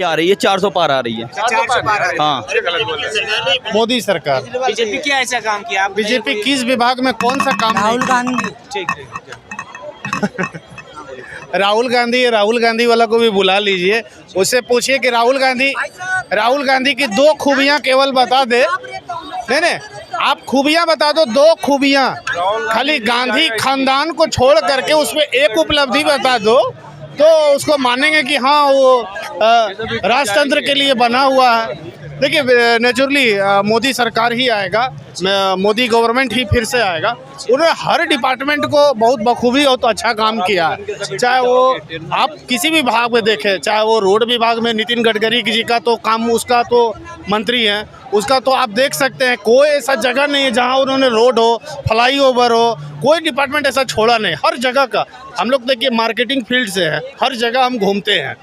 आ रही है 400 पार आ रही है। 400 पार आ रही है। हाँ, मोदी सरकार। बीजेपी क्या ऐसा काम किया आप? बीजेपी किस विभाग में कौन सा काम राहुल गांधी। ठीक। राहुल गांधी वाला को भी बुला लीजिए, उससे पूछिए कि राहुल गांधी की दो खूबियां केवल बता दे। नहीं, आप खूबियां बता दो, दो खूबियां, खाली गांधी खानदान को छोड़ करके उसमें एक उपलब्धि बता दो तो उसको मानेंगे कि हाँ वो राजतंत्र के लिए बना हुआ है। देखिए, नेचुरली मोदी सरकार ही आएगा, मोदी गवर्नमेंट ही फिर से आएगा। उन्होंने हर डिपार्टमेंट को बहुत बखूबी और तो अच्छा काम किया है। चाहे वो आप किसी भी विभाग में देखें, चाहे वो रोड विभाग में नितिन गडकरी जी का तो काम, उसका तो मंत्री हैं, उसका तो आप देख सकते हैं कोई ऐसा जगह नहीं है जहां उन्होंने रोड हो, फ्लाईओवर हो, कोई डिपार्टमेंट ऐसा छोड़ा नहीं। हर जगह का हम लोग देखिए मार्केटिंग फील्ड से है, हर जगह हम घूमते हैं,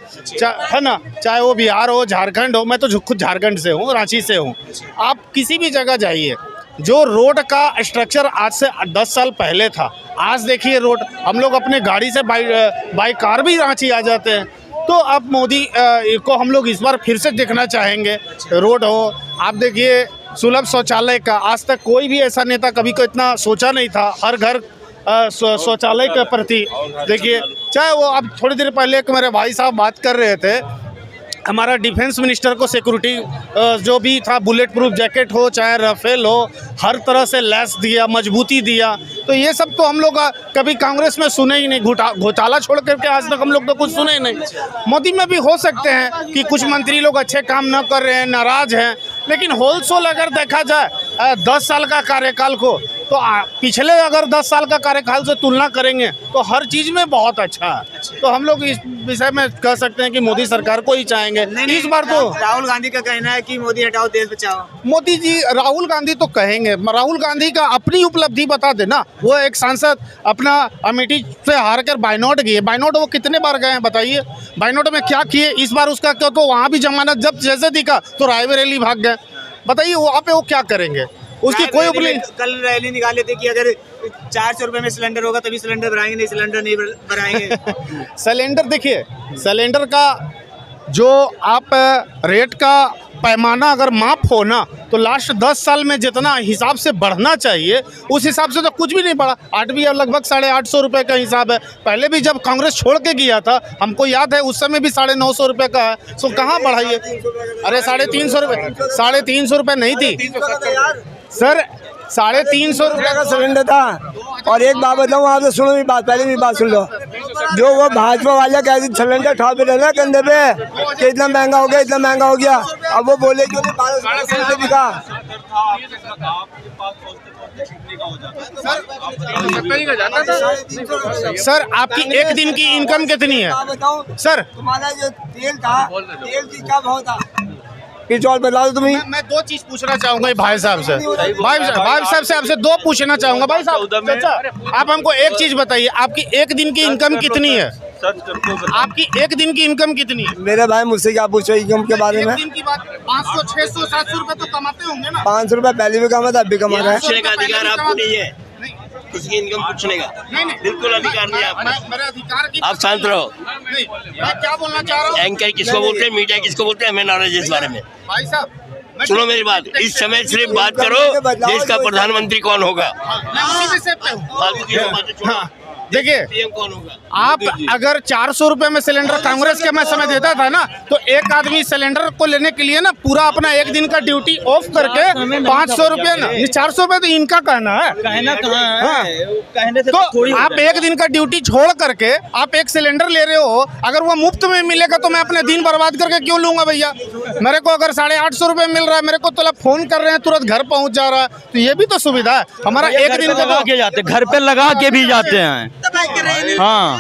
है ना, चाहे वो बिहार हो, झारखंड हो। मैं तो खुद झारखंड से हूँ, रांची से हूँ। आप किसी भी जगह जाइए, जो रोड का स्ट्रक्चर आज से 10 साल पहले था, आज देखिए रोड, हम लोग अपने गाड़ी से बाई कार भी रांची आ जाते हैं। तो अब मोदी को हम लोग इस बार फिर से देखना चाहेंगे। रोड हो, आप देखिए सुलभ शौचालय का, आज तक कोई भी ऐसा नेता कभी को इतना सोचा नहीं था, हर घर शौचालय के प्रति। देखिए, चाहे वो अब थोड़ी देर पहले एक मेरे भाई साहब बात कर रहे थे, हमारा डिफेंस मिनिस्टर को सिक्योरिटी जो भी था, बुलेट प्रूफ जैकेट हो चाहे राफेल हो, हर तरह से लैस दिया, मजबूती दिया। तो ये सब तो हम लोग कभी कांग्रेस में सुने ही नहीं। घोटाला छोड़ करके आज तक हम लोग तो कुछ सुने ही नहीं। मोदी में भी हो सकते हैं कि कुछ मंत्री लोग अच्छे काम न कर रहे हैं, नाराज हैं, लेकिन होलसेल अगर देखा जाए 10 साल का कार्यकाल को, तो पिछले अगर 10 साल का कार्यकाल से तुलना करेंगे तो हर चीज़ में बहुत अच्छा है। तो हम लोग इस विषय में कह सकते हैं कि मोदी सरकार को ही चाहेंगे इस बार। तो राहुल गांधी का कहना है कि मोदी हटाओ देश बचाओ। मोदी जी, राहुल गांधी तो कहेंगे, राहुल गांधी का अपनी उपलब्धि बता देना। वो एक सांसद अपना अमेठी से हार कर बायनोट गए, बायनोट वो कितने बार गए हैं बताइए, बायनोट में क्या किए इस बार उसका क्या, तो वहाँ भी जमानत जब जैसे दिखा तो रायबरेली भाग गए। बताइए वहाँ पे वो क्या करेंगे, उसकी कोई उपलब्धि। कल रैली निकाले थे कि अगर 400 रुपए में सिलेंडर होगा तभी सिलेंडर भराएंगे, नहीं सिलेंडर नहीं भराएंगे। सिलेंडर देखिए, सिलेंडर का जो आप रेट का पैमाना अगर माप हो ना, तो लास्ट 10 साल में जितना हिसाब से बढ़ना चाहिए उस हिसाब से तो कुछ भी नहीं बढ़ा। 8 भी लगभग 850 रुपये का हिसाब है। पहले भी जब कांग्रेस छोड़ के गया था, हमको याद है उस समय भी 950 रुपये का है। सो कहाँ बढ़ाइए? अरे 350 रुपये, 350 रुपये नहीं थी सर, 350 रुपये का सिलेंडर था। और एक बात बताऊँ आपसे, सुनो भी बात, पहले भी बात सुन लो। जो वो भाजपा वाले कहते सिलेंडर ठाप रहे ना कंधे पे कि इतना महंगा हो गया, इतना महंगा हो गया, अब वो बोले क्यों नहीं 1200 बिका। सर आपकी एक दिन की इनकम कितनी है सर? तुम्हारा जो तेल था, तेल की क्या भाव था और बता दो तुम्हें। मैं 2 चीज पूछना चाहूंगा भाई साहब से, भाई साहब से आपसे 2 पूछना चाहूंगा। भाई साहब, आप हमको एक चीज बताइए, आपकी एक दिन की इनकम कितनी है? आपकी एक दिन की इनकम कितनी है? मेरे भाई मुझसे क्या पूछो इनकम के बारे में? एक दिन की बात 500, 600, 700 रुपए तो कमाते होंगे ना? 500 रुपए पहले भी कमा था, अब भी कमा रहा है। अधिकार आपको नहीं है किसी की इनकम पूछने का, बिल्कुल अधिकार नहीं है। मेरा अधिकार की आप शांत रहो। मैं क्या बोलना चाह रहा हूँ, एंकर किसको बोलते हैं, मीडिया किसको बोलते हैं, हमें नॉलेज है इस बारे में। भाई साहब सुनो मेरी बात, इस समय सिर्फ बात करो देश का प्रधानमंत्री कौन होगा। मैं उसी विषय पे हूँ। फालतू की बातें छोड़ो। हाँ, देखिए, पीएम कौन होगा? आप अगर 400 रुपए में सिलेंडर कांग्रेस के मैं समय देता था ना, तो एक आदमी सिलेंडर को लेने के लिए ना पूरा अपना एक दिन का ड्यूटी ऑफ करके 500 रुपये ना, ये 400 रुपये तो इनका कहना है, कहना कहाँ है? कहने से तो आप एक दिन का ड्यूटी छोड़ करके आप एक सिलेंडर ले रहे हो। अगर वो मुफ्त में मिलेगा तो मैं अपने दिन बर्बाद करके क्यों लूंगा भैया? मेरे को अगर 850 रुपये मिल रहा है, मेरे को तो फोन कर रहे हैं, तुरंत घर पहुंच जा रहा है, तो ये भी तो सुविधा है। हमारा एक दिन का जाते, घर पे लगा के भी जाते हैं। हाँ,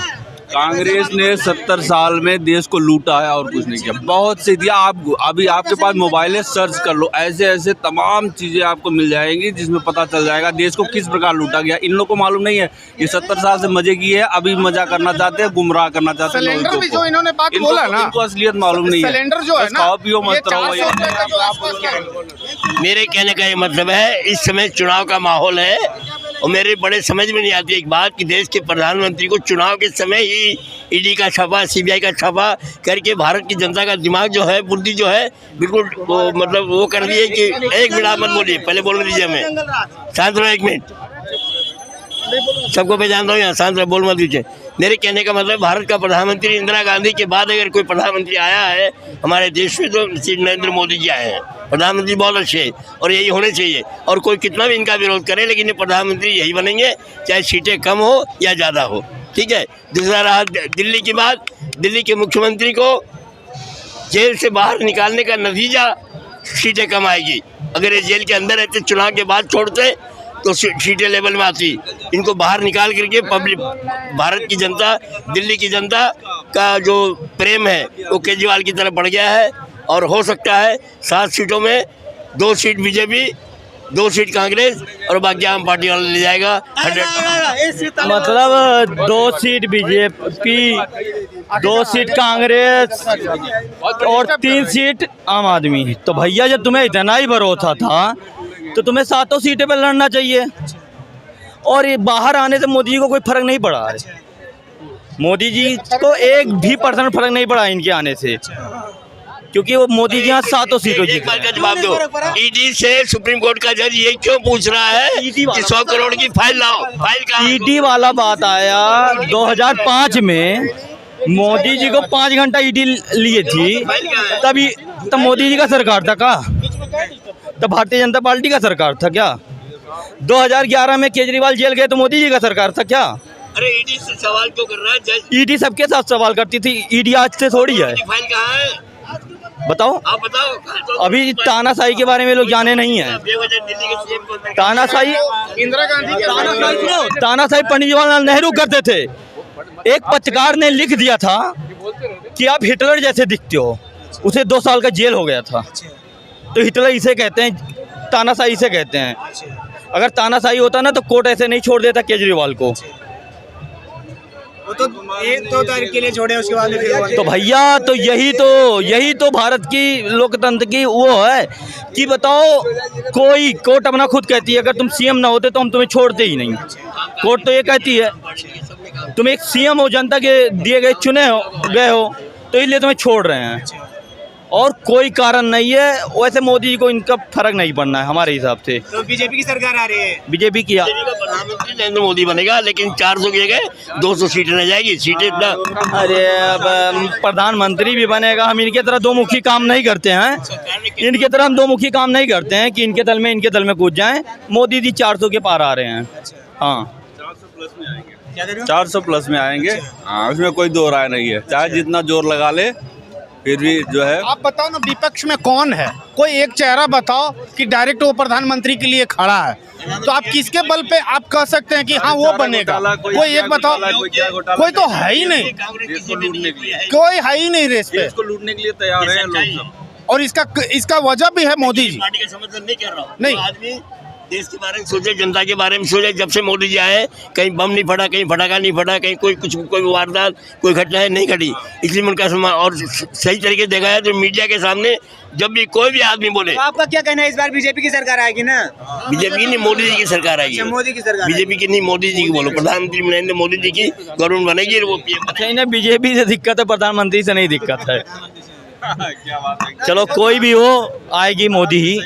कांग्रेस ने 70 साल में देश को लूटा है और कुछ नहीं किया। बहुत सी दिया, आप अभी आपके पास मोबाइल है, सर्च कर लो, ऐसे ऐसे तमाम चीज़ें आपको मिल जाएंगी जिसमें पता चल जाएगा देश को किस प्रकार लूटा गया। इन लोगों को मालूम नहीं है, ये 70 साल से मजे किए हैं, अभी मजा करना चाहते हैं, गुमराह करना चाहते हैं। सिलेंडर भी जो इन्होंने बात बोला ना, इनको असलियत मालूम नहीं है। सिलेंडर जो है ना, खाओ पियो मत रहो। मेरे कहने का ये मतलब है, इस समय चुनाव का माहौल है, और मेरे बड़े समझ में नहीं आती एक बात कि देश के प्रधानमंत्री को चुनाव के समय ही ईडी का छापा, सीबीआई का छापा करके भारत की जनता का दिमाग जो है, बुद्धि जो है, बिल्कुल वो मतलब वो कर दिए कि एक मिनट आप मत बोलिए, पहले बोलने दीजिए हमें, शांत रहो 1 मिनट, सबको पहचानता हूँ यहाँ, शांत रहो, बोल मत दीजिए। मेरे कहने का मतलब भारत का प्रधानमंत्री इंदिरा गांधी के बाद अगर कोई प्रधानमंत्री आया है हमारे देश में तो श्री नरेंद्र मोदी जी आए हैं। प्रधानमंत्री बहुत अच्छे हैं और यही होने चाहिए, और कोई कितना भी इनका विरोध करे लेकिन ये प्रधानमंत्री यही बनेंगे, चाहे सीटें कम हो या ज़्यादा हो, ठीक है। दूसरा रहा दिल्ली की बात, दिल्ली के मुख्यमंत्री को जेल से बाहर निकालने का नतीजा सीटें कम आएगी। अगर ये जेल के अंदर रहते, चुनाव के बाद छोड़ते तो सीटें लेवल में आती। इनको बाहर निकाल करके पब्लिक, भारत की जनता, दिल्ली की जनता का जो प्रेम है वो केजरीवाल की तरफ बढ़ गया है, और हो सकता है 7 सीटों में 2 सीट बीजेपी, 2 सीट कांग्रेस और बाकी आम पार्टी वाला ले जाएगा 100। मतलब 2 सीट बीजेपी, 2 सीट कांग्रेस और 3 सीट आम आदमी। तो भैया जब तुम्हें इतना ही भरोसा था तो तुम्हें 7 सीटें पर लड़ना चाहिए, और ये बाहर आने से मोदी जी को कोई फर्क नहीं पड़ा है। मोदी जी को 1% फर्क नहीं पड़ा इनके आने से, क्योंकि वो मोदी जी यहाँ 7 सीटों जीत। एक बात का जवाब दो, ईडी से सुप्रीम कोर्ट का जज ये क्यों पूछ रहा है कि 100 करोड़ की फाइल लाओ? फाइल कहाँ? ईडी वाला बात आया 2005 में, मोदी जी को 5 घंटा ईडी लिए थी, तभी तब मोदी जी का सरकार था का? तब भारतीय जनता पार्टी का सरकार था क्या? 2011 में केजरीवाल जेल गए तो मोदी जी का सरकार था क्या? अरे ईडी से सवाल क्यों कर रहा है जज? ईडी सबके साथ सवाल करती थी, ईडी आज से थोड़ी है। फाइल कहाँ है बताओ, आप बताओ। अभी तानाशाही के बारे में लोग जाने नहीं है। दिल्ली के सीएम को तानाशाही, इंदिरा गांधी तानाशाही पंडित जवाहरलाल नेहरू करते थे। एक पत्रकार ने लिख दिया था कि आप हिटलर जैसे दिखते हो, उसे 2 साल का जेल हो गया था। तो हिटलर इसे कहते हैं, तानाशाही इसे कहते हैं। अगर तानाशाही होता ना तो कोर्ट ऐसे नहीं छोड़ देता केजरीवाल को। वो तो 1-2 तारीख के लिए छोड़े, उसके बाद फिर तो भैया तो यही तो भारत की लोकतंत्र की वो है कि बताओ, कोई कोर्ट अपना खुद कहती है अगर तुम सीएम ना होते तो हम तुम्हें छोड़ते ही नहीं। कोर्ट तो ये कहती है तुम एक सीएम हो, जनता के दिए गए चुने गए हो, तो इसलिए तुम्हें छोड़ रहे हैं, और कोई कारण नहीं है। वैसे मोदी जी को इनका फर्क नहीं पड़ना है हमारे हिसाब से। तो बीजेपी की सरकार आ रही है, बीजेपी की प्रधानमंत्री नरेंद्र मोदी बनेगा, लेकिन 400 की जगह 200 सीटें रह जाएगी। सीटें इतना, अरे अब प्रधानमंत्री भी बनेगा। हम इनके तरह 2 मुखी काम नहीं करते हैं, इनके तरह हम 2 मुखी काम नहीं करते हैं कि इनके दल में कूद जाएं। मोदी जी 400 के पार आ रहे हैं। हाँ, 400 प्लस में आएंगे। हाँ, उसमें कोई दो राय नहीं है, चाहे जितना जोर लगा ले फिर भी जो है। आप बताओ ना, विपक्ष में कौन है? कोई एक चेहरा बताओ कि डायरेक्ट वो प्रधानमंत्री के लिए खड़ा है, तो आप किसके बल पे आप कह सकते हैं कि हाँ वो बनेगा? कोई एक बताओ। कोई तो है ही नहीं, कोई है ही नहीं रेस पे। इसको लूटने के लिए तैयार है लोग सब। और इसका वजह भी है मोदी जी। पार्टी का समर्थन नहीं कर रहा हूँ। नहीं। आदमी देश के बारे में सोचे, जनता के बारे में सोचे। जब से मोदी जी आए, कहीं बम नहीं फटा, कहीं फटाका नहीं फटा, कहीं कोई वारदात, कोई घटना है नहीं घटी, इसलिए उनका सम्मान। और सही तरीके से देखा है तो मीडिया के सामने जब भी कोई भी आदमी बोले, तो आपका क्या कहना है, इस बार बीजेपी की सरकार आएगी ना? बीजेपी की नहीं, मोदी जी की सरकार आएगी। मोदी की सरकार, बीजेपी की नहीं, मोदी जी की बोलो। प्रधानमंत्री नरेंद्र मोदी जी की गवर्नमेंट बनेगी, वो अच्छा इन्हें बीजेपी से दिक्कत है, प्रधानमंत्री से नहीं दिक्कत है। चलो कोई भी हो, आएगी मोदी ही।